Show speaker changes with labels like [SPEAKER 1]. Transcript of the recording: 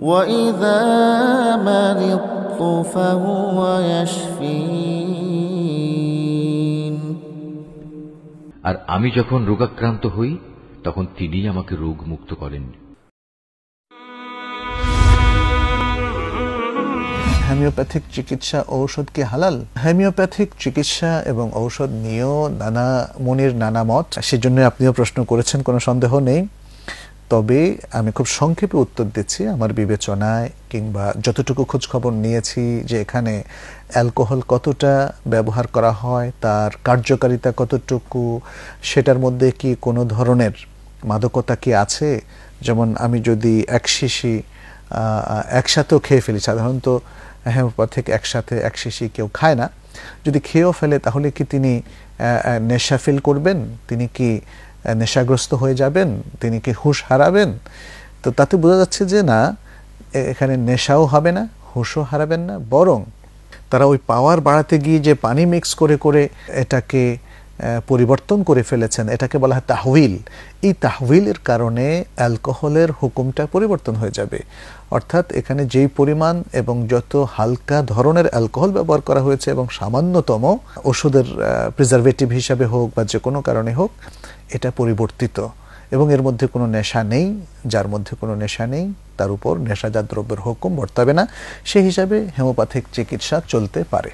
[SPEAKER 1] وإذا مرضت فهو يشفين।
[SPEAKER 2] আর আমি যখন রোগাক্রান্ত হই তখন তিনিই আমাকে রোগ মুক্ত করেন।
[SPEAKER 3] হোমিওপ্যাথিক চিকিৎসা ঔষধ কি হালাল? হোমিওপ্যাথিক চিকিৎসা এবং ঔষধ নিয়েও নানা মুনির নানা মত, সেজন্য আপনিও প্রশ্ন করেছেন, কোনো সন্দেহ নেই। তবে আমি খুব সংক্ষেপে উত্তর দিচ্ছি। আমার বিবেচনায় কিংবা যতটুকু খোঁজ খবর নিয়েছি যে এখানে অ্যালকোহল কতটা ব্যবহার করা হয়, তার কার্যকারিতা কতটুকু, সেটার মধ্যে কি কোনো ধরনের মাদকতা কি আছে। যেমন আমি যদি এক শিশি একসাথেও খেয়ে ফেলি, সাধারণত হোমিওপ্যাথিক একসাথে এক শিশি কেউ খায় না, যদি খেয়েও ফেলে তাহলে কি তিনি নেশা ফিল করবেন? তিনি কি নেশাগ্রস্ত হয়ে যাবেন? তিনি কি হুঁশ হারাবেন? তো তাতে বোঝা যাচ্ছে যে না, এখানে নেশাও হবে না, হুঁশও হারাবেন না, বরং তারা ওই পাওয়ার বাড়াতে গিয়ে যে পানি মিক্স করে করে এটাকে পরিবর্তন করে ফেলেছেন, এটাকে বলা হয় তাহউইল। এই তাহউইলের কারণে অ্যালকোহলের হুকুমটা পরিবর্তন হয়ে যাবে। অর্থাৎ এখানে যেই পরিমাণ এবং যত হালকা ধরনের অ্যালকোহল ব্যবহার করা হয়েছে এবং সামান্যতম ওষুধের প্রিজারভেটিভ হিসাবে হোক বা যে কোনো কারণে হোক, এটা পরিবর্তিত এবং এর মধ্যে কোনো নেশা নেই। যার মধ্যে কোনো নেশা নেই তার উপর নেশাজাত দ্রব্যের হুকুম বর্তাবে না। সেই হিসাবে হোমিওপ্যাথিক চিকিৎসা চলতে পারে।